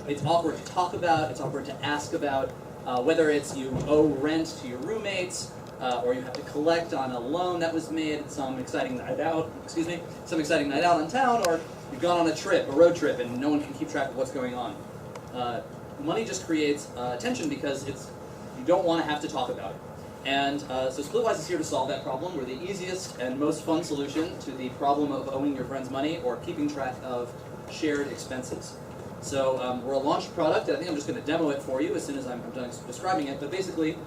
It's awkward to talk about, it's awkward to ask about, whether it's you owe rent to your roommates, or you have to collect on a loan that was made at some exciting night out, some exciting night out in town, or you've gone on a road trip, and no one can keep track of what's going on. Money just creates tension because you don't want to have to talk about it. And so SplitWise is here to solve that problem. We're the easiest and most fun solution to the problem of owing your friends money or keeping track of shared expenses. So we're a launched product, and I think I'm just going to demo it for you as soon as I'm done describing it. But basically,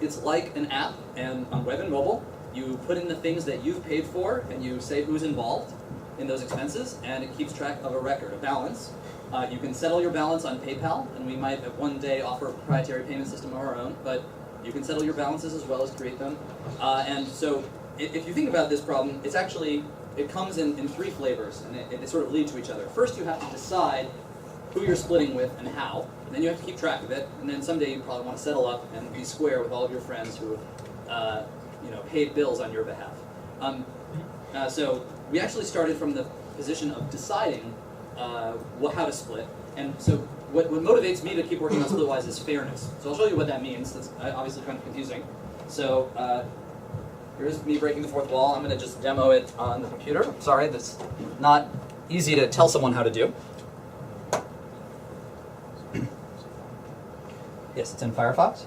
it's like an app, and on web and mobile, you put in the things that you've paid for, and you say who's involved in those expenses, and it keeps track of a record, a balance. You can settle your balance on PayPal, and we might one day offer a proprietary payment system of our own, but you can settle your balances as well as create them. And so if you think about this problem, it comes in three flavors, and they sort of lead to each other. First, you have to decide who you're splitting with and how, and then you have to keep track of it, and then someday you probably want to settle up and be square with all of your friends who have paid bills on your behalf. So we actually started from the position of deciding how to split, and so what motivates me to keep working on SplitWise is fairness. So I'll show you what that means. That's obviously kind of confusing. So here's me breaking the fourth wall. I'm going to just demo it on the computer. Sorry, that's not easy to tell someone how to do. Yes, it's in Firefox.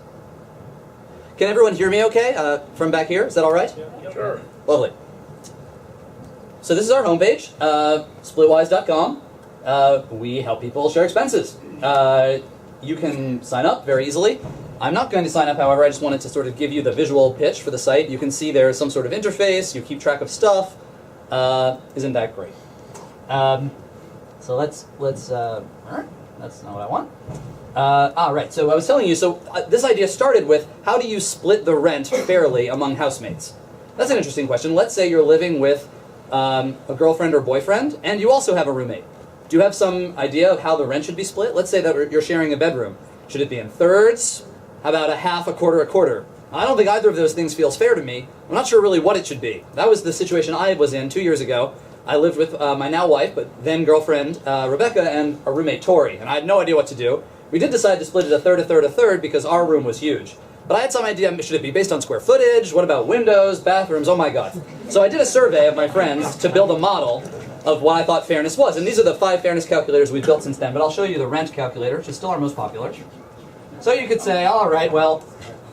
Can everyone hear me okay from back here? Is that all right? Yeah. Sure. Lovely. So this is our homepage, SplitWise.com. We help people share expenses. You can sign up very easily. I'm not going to sign up, however. I just wanted to sort of give you the visual pitch for the site. You can see there's some sort of interface. You keep track of stuff. Isn't that great? So let's that's not what I want. Right, so I was telling you, this idea started with, how do you split the rent fairly among housemates? That's an interesting question. Let's say you're living with a girlfriend or boyfriend, and you also have a roommate. Do you have some idea of how the rent should be split? Let's say that you're sharing a bedroom. Should it be in thirds? How about a half, a quarter? I don't think either of those things feels fair to me. I'm not sure really what it should be. That was the situation I was in 2 years ago. I lived with my now wife, but then girlfriend Rebecca, and a roommate Tori, and I had no idea what to do. We did decide to split it a third because our room was huge. But I had some idea, should it be based on square footage? What about windows, bathrooms? Oh my god. So I did a survey of my friends to build a model of what I thought fairness was. And these are the 5 fairness calculators we've built since then, but I'll show you the rent calculator, which is still our most popular. So you could say, all right, well,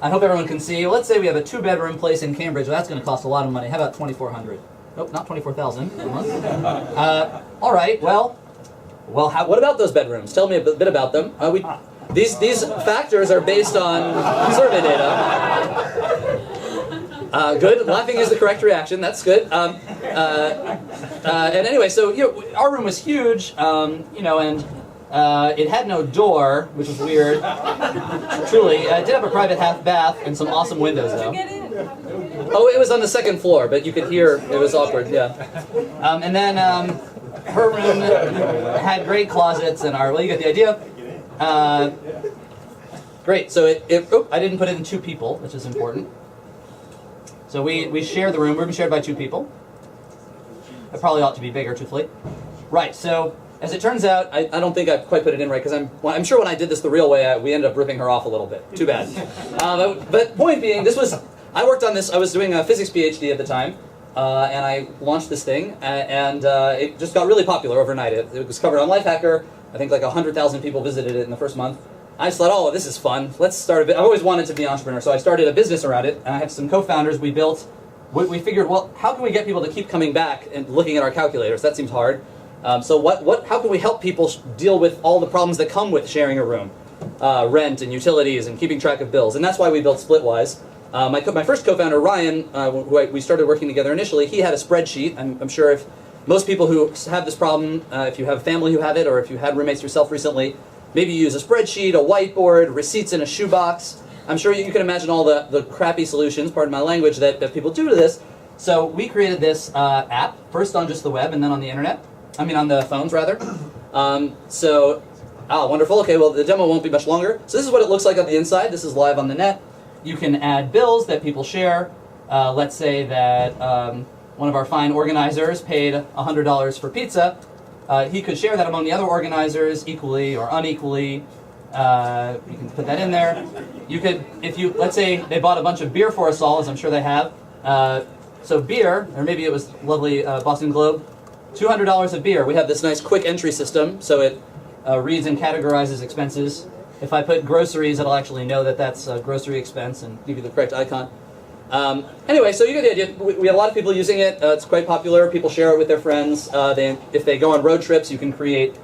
I hope everyone can see. Let's say we have a 2-bedroom place in Cambridge. Well, that's going to cost a lot of money. How about $2,400? Nope, not $24,000 a month. All right, well, what about those bedrooms? Tell me a bit about them. These factors are based on survey data. Good. Laughing is the correct reaction. That's good. And anyway, so our room was huge, and it had no door, which was weird. Truly, it did have a private half bath and some awesome windows, though. How'd you get in? Oh, it was on the 2nd floor, but you could hear it was awkward. Yeah. And then her room had great closets, and you get the idea. Great. So I didn't put it in 2 people, which is important. So we share the room. We're shared by 2 people. It probably ought to be bigger, truthfully. Right. So as it turns out, I don't think I've quite put it in right, because I'm sure when I did this the real way, we ended up ripping her off a little bit. Too bad. But point being, I worked on this. I was doing a physics PhD at the time, and I launched this thing, and it just got really popular overnight. It was covered on Lifehacker. I think like 100,000 people visited it in the first month. I just thought, oh, this is fun. Let's start a bit. I've always wanted to be an entrepreneur, so I started a business around it, and I had some co-founders. We figured, well, how can we get people to keep coming back and looking at our calculators? That seems hard. So how can we help people deal with all the problems that come with sharing a room? Rent and utilities and keeping track of bills. And that's why we built SplitWise. My first co-founder, Ryan, who we started working together initially, he had a spreadsheet. I'm sure if most people who have this problem, if you have a family who have it, or if you had roommates yourself recently, maybe you use a spreadsheet, a whiteboard, receipts in a shoebox. I'm sure you can imagine all the crappy solutions, pardon my language, that people do to this. So we created this app, first on just the web and then on the internet. On the phones, rather. Wonderful. Okay, well, the demo won't be much longer. So this is what it looks like on the inside. This is live on the net. You can add bills that people share. Let's say that one of our fine organizers paid $100 for pizza. he could share that among the other organizers equally or unequally. You can put that in there. You could, let's say they bought a bunch of beer for us all, as I'm sure they have. So beer, or maybe it was lovely Boston Globe, $200 of beer. We have this nice quick entry system, so it reads and categorizes expenses. If I put groceries, it'll actually know that that's a grocery expense and give you the correct icon. Anyway, so you get the idea. We have a lot of people using it. It's quite popular. People share it with their friends. If they go on road trips, you can create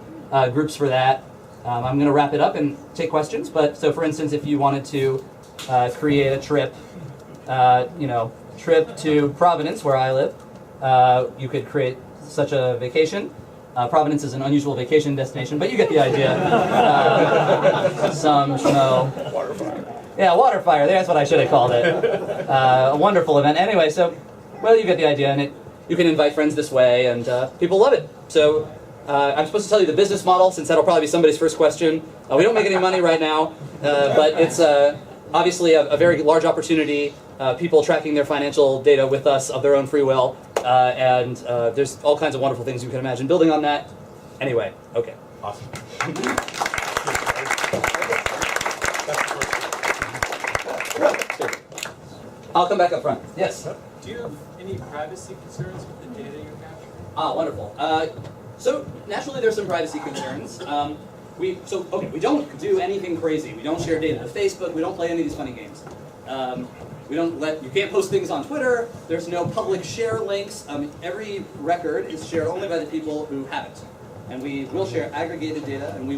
groups for that. I'm going to wrap it up and take questions. But so, for instance, if you wanted to create a trip, trip to Providence, where I live, you could create such a vacation. Providence is an unusual vacation destination, but you get the idea. Some Water fire. Yeah, water fire. That's what I should have called it. A wonderful event. Anyway, so, well, you get the idea, and you can invite friends this way, and people love it. So I'm supposed to tell you the business model, since that'll probably be somebody's first question. We don't make any money right now, but it's obviously a very large opportunity. People tracking their financial data with us of their own free will, and there's all kinds of wonderful things you can imagine building on that. Anyway, okay. Awesome. I'll come back up front. Yes? Do you have any privacy concerns with the data you're capturing? Wonderful. So naturally there's some privacy concerns. We don't do anything crazy. We don't share data to Facebook. We don't play any of these funny games. You can't post things on Twitter. There's no public share links. Every record is shared only by the people who have it. And we will share aggregated data, and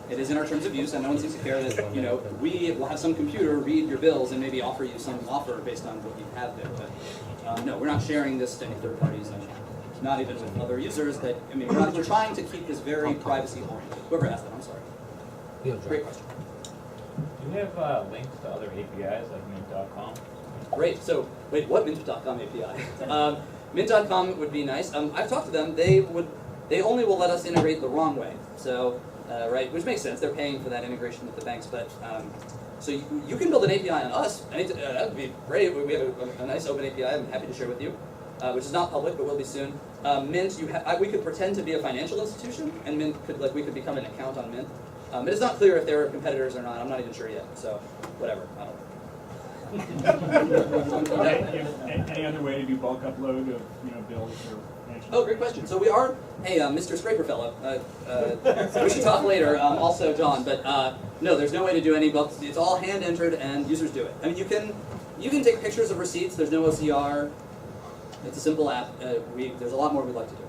it is in our terms of use, and no one seems to care that, we will have some computer read your bills and maybe offer you some offer based on what you have there. But no, we're not sharing this to any third parties, and not even with other users. We're trying to keep this very privacy-oriented. Whoever asked that, I'm sorry. Great question. Do you have links to other APIs like Mint.com? Great. So, wait, what Mint.com API? Mint.com would be nice. I've talked to them. They only will let us integrate the wrong way. So, right, which makes sense. They're paying for that integration with the banks. But so you can build an API on us. That would be great. We have a nice open API. I'm happy to share with you, which is not public, but will be soon. Mint, we could pretend to be a financial institution, and Mint we could become an account on Mint. It is not clear if they're competitors or not. I'm not even sure yet. So, whatever. I don't know. Any other way to do bulk upload of bills or financial? Oh, great question. So we are, hey, Mr. Scraper fellow. We should talk later. Also, John. But no, there's no way to do any bulk. It's all hand entered, and users do it. I mean, you can take pictures of receipts. There's no OCR. It's a simple app. There's a lot more we'd like to do.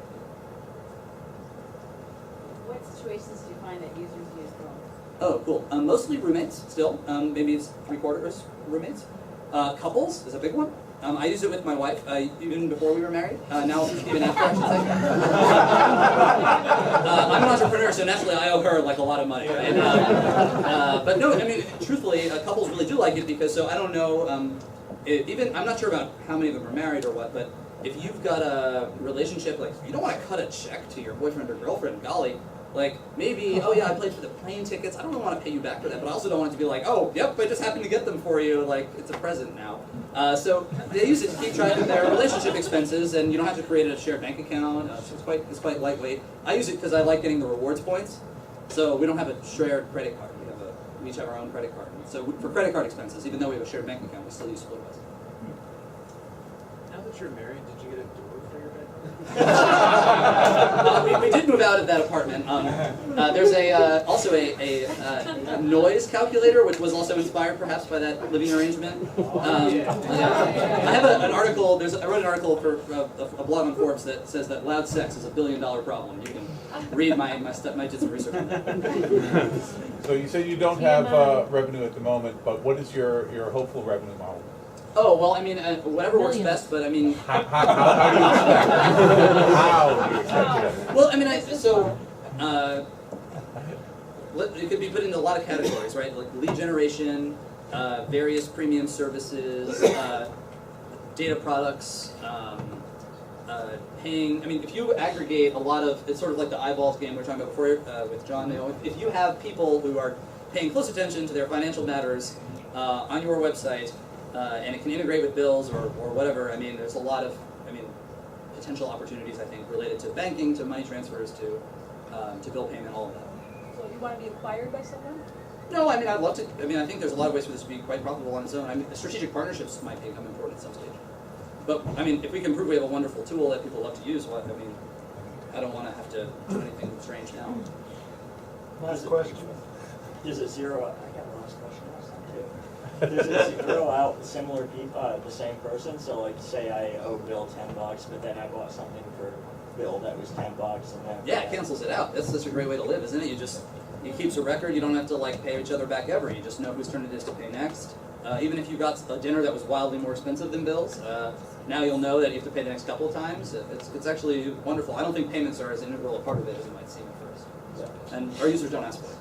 What situations do you find that users use Chrome? Oh, cool. Mostly roommates still. Maybe it's 3/4 roommates. Couples is a big one. I used it with my wife even before we were married. Now even after, I should say. I'm an entrepreneur, so naturally I owe her like a lot of money, right? But no, I mean, truthfully, couples really do like it because I don't know. I'm not sure about how many of them are married or what, but if you've got a relationship, like you don't want to cut a check to your boyfriend or girlfriend, golly. Like, maybe, oh yeah, I paid for the plane tickets, I don't really want to pay you back for that, but I also don't want it to be like, oh, yep, I just happened to get them for you, like, it's a present now. So they use it to keep track of their relationship expenses, and you don't have to create a shared bank account, so it's quite lightweight. I use it because I like getting the rewards points, so we don't have a shared credit card, we each have our own credit card. So for credit card expenses, even though we have a shared bank account, we still use SplitWise. Now that you're married, did you get a door for your bedroom? We did move out of that apartment. There's also a noise calculator, which was also inspired perhaps by that living arrangement. I have an article. I wrote an article for a blog on Forbes that says that loud sex is $1 billion problem. You can read my stuff. I did some research on that. So you said you don't have revenue at the moment, but what is your hopeful revenue model? Oh, well, I mean, whatever works best, but I mean... How do you expect? How do you expect it? Well, I mean, it could be put into a lot of categories, right? Like lead generation, various premium services, data products, paying... I mean, if you aggregate a lot of... It's sort of like the eyeballs game we were talking about before with John. If you have people who are paying close attention to their financial matters on your website, and it can integrate with bills or whatever. I mean, there's a lot of, potential opportunities, I think, related to banking, to money transfers, to bill payment, all of that. So you want to be acquired by someone? No, I mean, I'd love to. I mean, I think there's a lot of ways for this to be quite profitable on its own. I mean, strategic partnerships might become important at some stage. But, I mean, if we can prove we have a wonderful tool that people love to use, well, I mean, I don't want to have to do anything strange now. Last question. Does it zero out? I got a last question last time too. Does it zero out similar people, the same person? So like, say I owe Bill $10, but then I bought something for Bill that was $10, and then Yeah, it cancels it out. That's such a great way to live, isn't it? It keeps a record. You don't have to like pay each other back ever. You just know whose turn it is to pay next. Even if you got a dinner that was wildly more expensive than Bill's, now you'll know that you have to pay the next couple of times. It's actually wonderful. I don't think payments are as integral a part of it as it might seem at first. And our users don't ask for it.